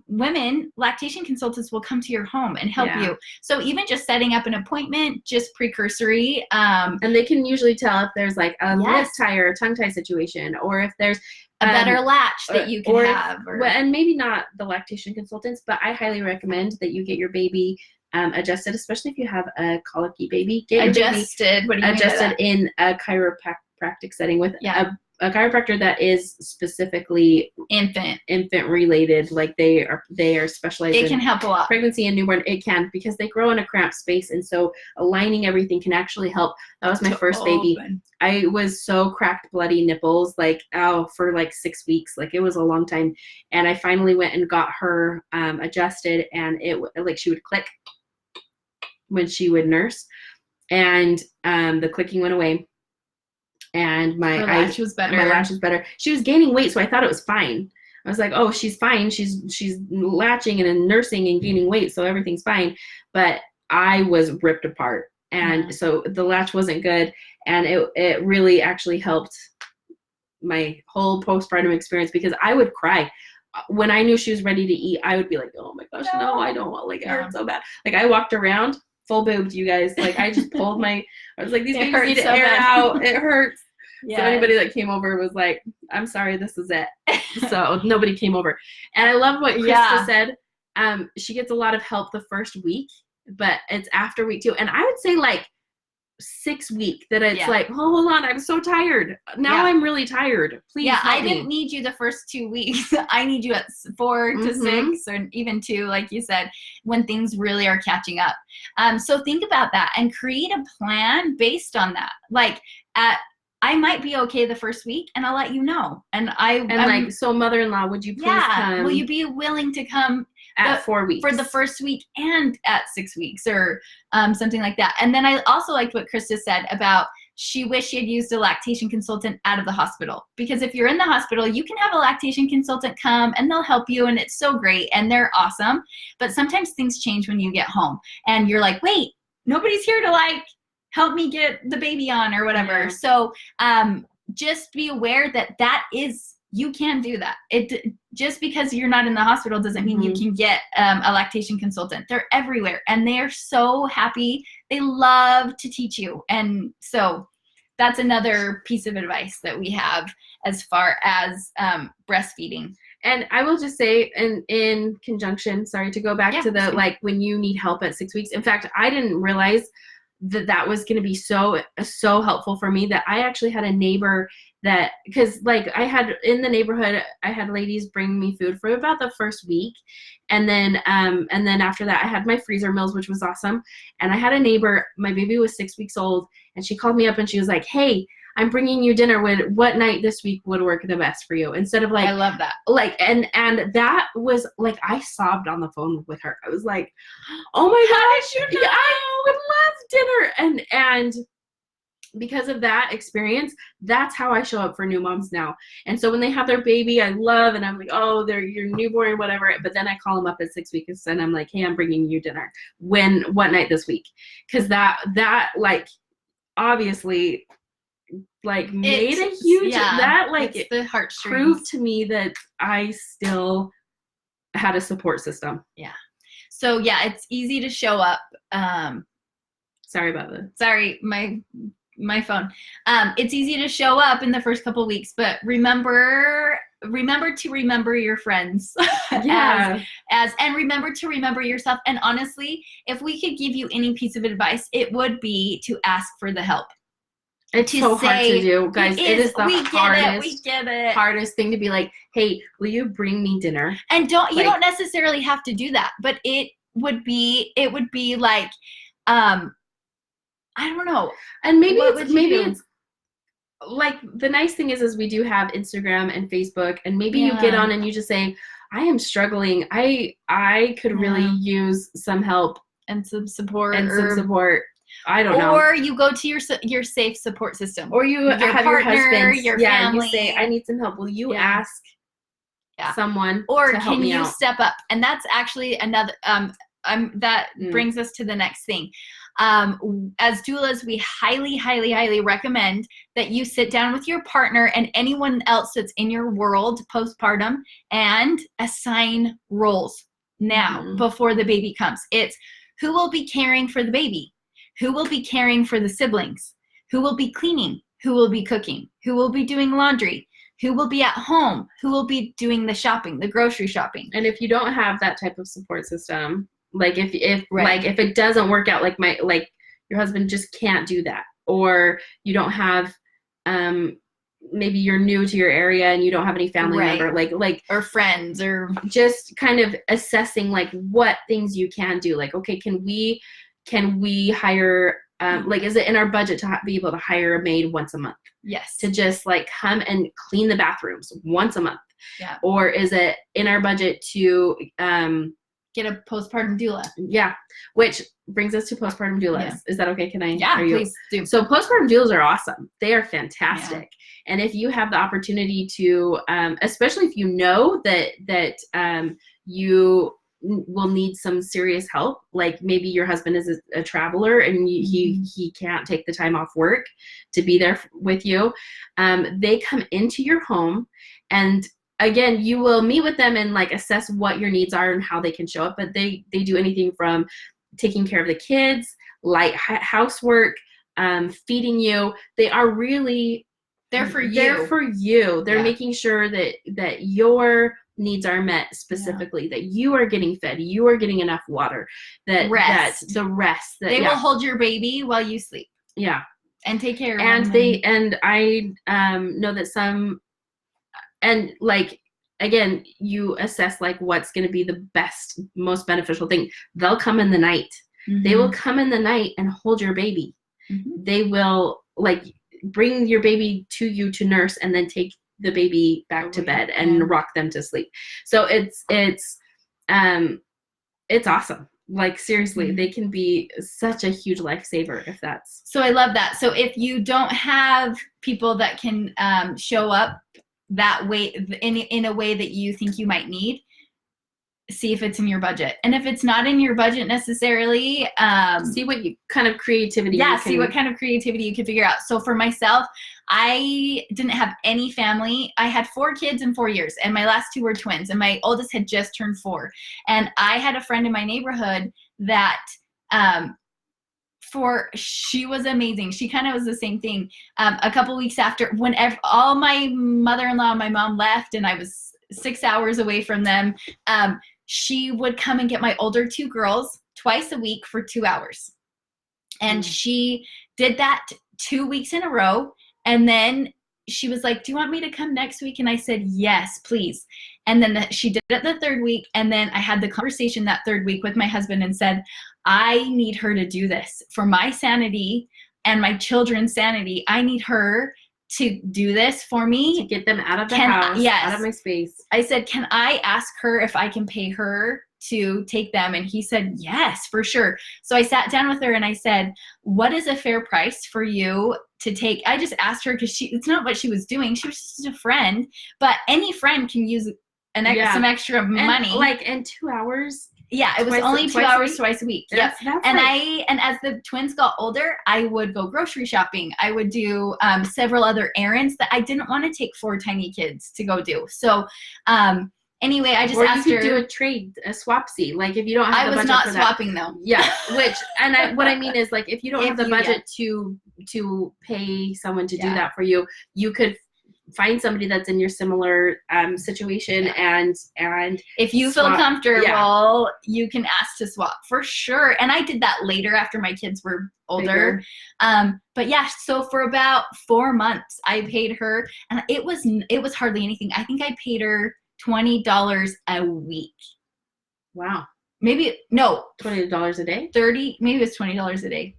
[SPEAKER 2] women lactation consultants will come to your home and help you. So even just setting up an appointment, just precursory,
[SPEAKER 1] and they can usually tell if there's like a lip tie or a tongue tie situation, or if there's
[SPEAKER 2] a better latch that you can have.
[SPEAKER 1] And maybe not the lactation consultants, but I highly recommend that you get your baby adjusted, especially if you have a colicky baby. Get your
[SPEAKER 2] adjusted.
[SPEAKER 1] Baby
[SPEAKER 2] what do you
[SPEAKER 1] adjusted in a chiropractic setting with chiropractor that is specifically
[SPEAKER 2] infant
[SPEAKER 1] related. Like they are specialized
[SPEAKER 2] it can help a lot.
[SPEAKER 1] Pregnancy and newborn. It can, because they grow in a cramped space, and so aligning everything can actually help. That was my first baby. I was so cracked, bloody nipples, like for like 6 weeks. Like it was a long time, and I finally went and got her adjusted, and it like she would click when she would nurse, and the clicking went away. And my
[SPEAKER 2] lash was better.
[SPEAKER 1] My lash was better. She was gaining weight, so I thought it was fine. I was like, oh, she's fine. She's latching and nursing and gaining weight, so everything's fine. But I was ripped apart, and so the latch wasn't good, and it really actually helped my whole postpartum experience, because I would cry when I knew she was ready to eat. I would be like, oh my gosh, no, I don't want. Like, it hurts so bad. Like I walked around full boobed, you guys. Like I just pulled I was like, these babies need to air out. It hurts. Yes. So anybody that came over was like, I'm sorry, this is it. So nobody came over. And I love what Krista said. She gets a lot of help the first week, but it's after week 2. And I would say like 6 week that it's like, oh, hold on, I'm so tired. Now I'm really tired. Please help
[SPEAKER 2] I
[SPEAKER 1] me.
[SPEAKER 2] didn't need you the first 2 weeks. I need you at 4 to 6 or even 2, like you said, when things really are catching up. So think about that and create a plan based on that. Like I might be okay the first week, and I'll let you know. And
[SPEAKER 1] so mother-in-law, would you please come?
[SPEAKER 2] Will you be willing to come
[SPEAKER 1] at 4 weeks
[SPEAKER 2] for the first week and at 6 weeks, or something like that? And then I also liked what Krista said about she wished she had used a lactation consultant out of the hospital, because if you're in the hospital, you can have a lactation consultant come and they'll help you, and it's so great and they're awesome. But sometimes things change when you get home, and you're like, wait, nobody's here to like help me get the baby on or whatever. Yeah. So just be aware that you can do that. It just because you're not in the hospital doesn't mean you can get a lactation consultant. They're everywhere, and they are so happy. They love to teach you. And so that's another piece of advice that we have as far as breastfeeding.
[SPEAKER 1] And I will just say, in conjunction, sorry to go back to the like when you need help at 6 weeks. In fact, I didn't realize that was going to be so helpful for me, that I actually had a neighbor that, because like I had in the neighborhood, I had ladies bring me food for about the first week, and then after that I had my freezer meals, which was awesome. And I had a neighbor, my baby was 6 weeks old, and she called me up and she was like, hey, I'm bringing you dinner. What night this week would work the best for you? Instead of like,
[SPEAKER 2] I love that.
[SPEAKER 1] Like, and that was like, I sobbed on the phone with her. I was like, oh my gosh, I would love dinner. And because of that experience, that's how I show up for new moms now. And so when they have their baby, I love, and I'm like, oh, they're your newborn, whatever. But then I call them up at 6 weeks and I'm like, hey, I'm bringing you dinner. What night this week? Because that like obviously like made a huge that like
[SPEAKER 2] it's the heartstrings.
[SPEAKER 1] Proved to me that I still had a support system.
[SPEAKER 2] Yeah. So it's easy to show up.
[SPEAKER 1] Sorry about that.
[SPEAKER 2] Sorry, my phone. It's easy to show up in the first couple weeks, but remember to remember your friends. And remember to remember yourself. And honestly, if we could give you any piece of advice, it would be to ask for the help.
[SPEAKER 1] It's so hard to do, guys. It is the hardest thing to be like, hey, will you bring me dinner?
[SPEAKER 2] And you don't necessarily have to do that, but it would be like, I don't know.
[SPEAKER 1] And maybe it's like, the nice thing is we do have Instagram and Facebook, and maybe you get on and you just say, I am struggling. I could really use some help
[SPEAKER 2] and some support.
[SPEAKER 1] I don't know.
[SPEAKER 2] Or you go to your safe support system.
[SPEAKER 1] Or you have
[SPEAKER 2] partner,
[SPEAKER 1] your husband.
[SPEAKER 2] your family.
[SPEAKER 1] You say, I need some help. Will you ask someone
[SPEAKER 2] or
[SPEAKER 1] to help me out?
[SPEAKER 2] Can you step up? And that's actually another brings us to the next thing. As doulas, we highly, highly, highly recommend that you sit down with your partner and anyone else that's in your world postpartum and assign roles now before the baby comes. It's who will be caring for the baby, who will be caring for the siblings, who will be cleaning, who will be cooking, who will be doing laundry, who will be at home, who will be doing the shopping, the grocery shopping.
[SPEAKER 1] And if you don't have that type of support system, like if it doesn't work out, like your husband just can't do that, or you don't have maybe you're new to your area and you don't have any family member, like
[SPEAKER 2] or friends, or
[SPEAKER 1] just kind of assessing like what things you can do. Like, okay, can we hire, like, is it in our budget to be able to hire a maid once a month?
[SPEAKER 2] Yes.
[SPEAKER 1] To just like come and clean the bathrooms once a month?
[SPEAKER 2] Yeah.
[SPEAKER 1] Or is it in our budget to
[SPEAKER 2] get a postpartum doula?
[SPEAKER 1] Yeah. Which brings us to postpartum doulas.
[SPEAKER 2] Yeah.
[SPEAKER 1] Is that okay? Can I?
[SPEAKER 2] Yeah, please do.
[SPEAKER 1] So postpartum doulas are awesome. They are fantastic. Yeah. And if you have the opportunity to, especially if you know that you will need some serious help, like maybe your husband is a traveler and he can't take the time off work to be there with you, they come into your home, and again, you will meet with them and like assess what your needs are and how they can show up. But they do anything from taking care of the kids, light housework, feeding you. They are really
[SPEAKER 2] there for you.
[SPEAKER 1] There for you. They're making sure that your needs are met specifically, that you are getting fed, you are getting enough water, that the rest. That
[SPEAKER 2] they will hold your baby while you sleep.
[SPEAKER 1] Yeah.
[SPEAKER 2] And take care of
[SPEAKER 1] them. And I know that some, and like, again, you assess like what's going to be the best, most beneficial thing. They'll come in the night. Mm-hmm. They will come in the night and hold your baby. Mm-hmm. They will like bring your baby to you to nurse and then take the baby back to bed and rock them to sleep. So it's awesome. Like seriously, they can be such a huge lifesaver if that's.
[SPEAKER 2] So I love that. So if you don't have people that can show up that way in a way that you think you might need, see if it's in your budget. And if it's not in your budget necessarily,
[SPEAKER 1] see what kind of creativity
[SPEAKER 2] see what kind of creativity you can figure out. So for myself, I didn't have any family. I had 4 kids in 4 years, and my last 2 were twins, and my oldest had just turned 4. And I had a friend in my neighborhood that she was amazing. She kind of was the same thing. A couple weeks after, whenever all my mother-in-law and my mom left and I was 6 hours away from them, she would come and get my older 2 girls twice a week for 2 hours. And she did that 2 weeks in a row. And then she was like, do you want me to come next week? And I said, yes, please. And then she did it the 3rd week. And then I had the conversation that 3rd week with my husband and said, I need her to do this for my sanity and my children's sanity. I need her to do this for me.
[SPEAKER 1] To get them out of the house, out of my space.
[SPEAKER 2] I said, can I ask her if I can pay her to take them? And he said, yes, for sure. So I sat down with her and I said, what is a fair price for you to take? I just asked her because it's not what she was doing. She was just a friend, but any friend can use some extra money.
[SPEAKER 1] Like in 2 hours.
[SPEAKER 2] Yeah, it was only 2 hours twice a week. Yep. And as the twins got older, I would go grocery shopping. I would do several other errands that I didn't want to take 4 tiny kids to go do. So anyway, I just asked her.
[SPEAKER 1] Or you could do a swapsy. Like if you don't have the budget for that.
[SPEAKER 2] I was not swapping though.
[SPEAKER 1] Yeah, what I mean is like if you don't have the budget to pay someone to do that for you, you could find somebody that's in your similar situation and
[SPEAKER 2] if you feel comfortable, you can ask to swap for sure. And I did that later after my kids were older. But yeah, so for about 4 months I paid her, and it was hardly anything. I think I paid her $20 a week.
[SPEAKER 1] Wow.
[SPEAKER 2] Maybe no,
[SPEAKER 1] $20 a day.
[SPEAKER 2] 30, maybe it was $20 a day.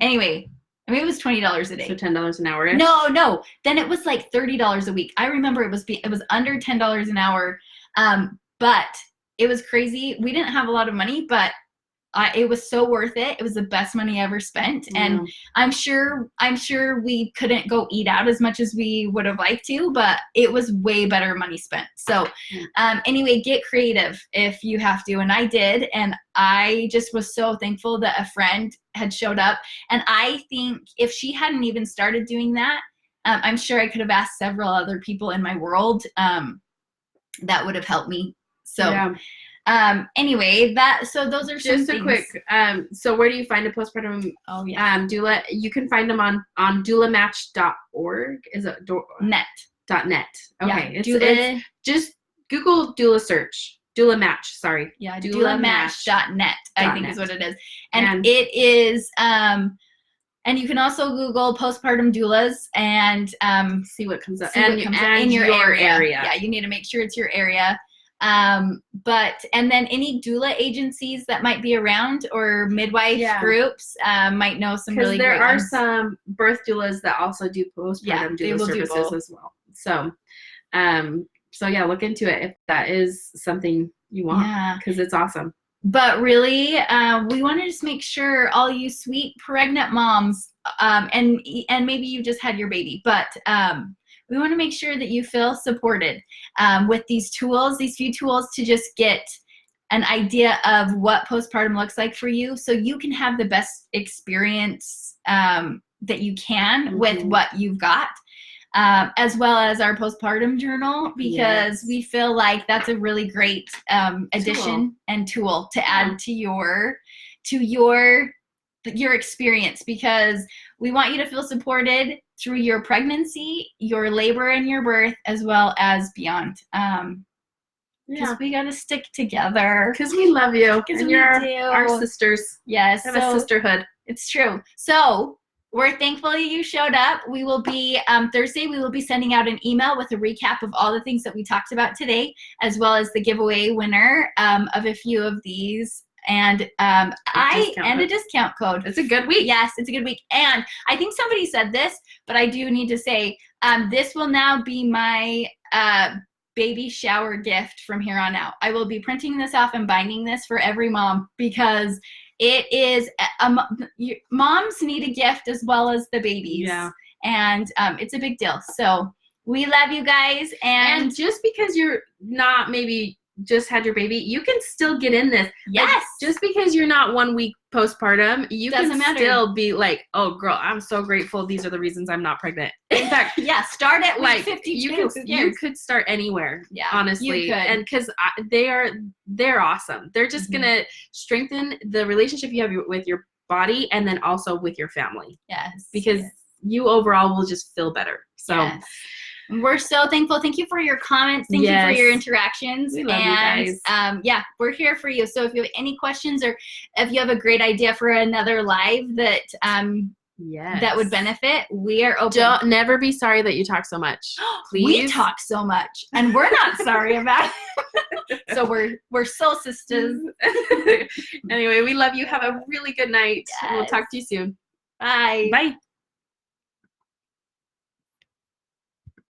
[SPEAKER 2] Anyway, I mean, it was $20 a day.
[SPEAKER 1] So $10 an hour.
[SPEAKER 2] No. Then it was like $30 a week. I remember it was under $10 an hour. But it was crazy. We didn't have a lot of money, but it was so worth it. It was the best money I ever spent. And I'm sure we couldn't go eat out as much as we would have liked to, but it was way better money spent. So anyway, get creative if you have to. And I did. And I just was so thankful that a friend had showed up. And I think if she hadn't even started doing that, I'm sure I could have asked several other people in my world that would have helped me. So anyway, so those are some
[SPEAKER 1] just a quick. So where do you find a postpartum doula? You can find them on doulamatch.org. Is it
[SPEAKER 2] net?
[SPEAKER 1] .net. Okay,
[SPEAKER 2] yeah,
[SPEAKER 1] it's just Google doula search. Doula match, sorry.
[SPEAKER 2] Yeah, doulamatch.net, I think is what it is. And it is And you can also Google postpartum doulas and
[SPEAKER 1] see what comes up.
[SPEAKER 2] And in your area.
[SPEAKER 1] Yeah,
[SPEAKER 2] you need to make sure it's your area. And then any doula agencies that might be around or midwife groups might know some really great ones.
[SPEAKER 1] Because there are some birth doulas that also do postpartum doula services as well. So yeah, look into it if that is something you want, because it's awesome.
[SPEAKER 2] But really, we want to just make sure all you sweet pregnant moms, and maybe you just had your baby, but we want to make sure that you feel supported with these tools, these few tools to just get an idea of what postpartum looks like for you, so you can have the best experience that you can with what you've got. As well as our postpartum journal, because we feel like that's a really great addition and tool to add to your experience, because we want you to feel supported through your pregnancy, your labor and your birth, as well as beyond. Because we got to stick together.
[SPEAKER 1] Because we love you. And you're our sisters.
[SPEAKER 2] Yes.
[SPEAKER 1] Have a sisterhood.
[SPEAKER 2] It's true. So we're thankful you showed up. We will be, Thursday, we will be sending out an email with a recap of all the things that we talked about today, as well as the giveaway winner of a few of these. And a discount code.
[SPEAKER 1] It's a good week.
[SPEAKER 2] Yes, it's a good week. And I think somebody said this, but I do need to say, this will now be my baby shower gift from here on out. I will be printing this off and binding this for every mom, because it is moms need a gift as well as the babies.
[SPEAKER 1] Yeah.
[SPEAKER 2] And it's a big deal. So we love you guys. And
[SPEAKER 1] just because you're not maybe just had your baby, you can still get in this.
[SPEAKER 2] Yes.
[SPEAKER 1] Like, just because you're not 1 week postpartum, you can still be like, oh girl, I'm so grateful. These are the reasons I'm not pregnant. In fact,
[SPEAKER 2] start at week 52.
[SPEAKER 1] You could start anywhere. Yeah, honestly. You could. And because they're awesome. They're just gonna strengthen the relationship you have with your body, and then also with your family.
[SPEAKER 2] Yes.
[SPEAKER 1] Because you overall will just feel better. So
[SPEAKER 2] we're so thankful. Thank you for your comments. Thank you for your interactions.
[SPEAKER 1] We love you guys.
[SPEAKER 2] We're here for you. So if you have any questions, or if you have a great idea for another live that that would benefit, we are open.
[SPEAKER 1] Don't never be sorry that you talk so much. Please.
[SPEAKER 2] We talk so much, and we're not sorry about it. So we're soul sisters.
[SPEAKER 1] Anyway, we love you. Have a really good night. We'll talk to you soon.
[SPEAKER 2] Bye.
[SPEAKER 1] Bye.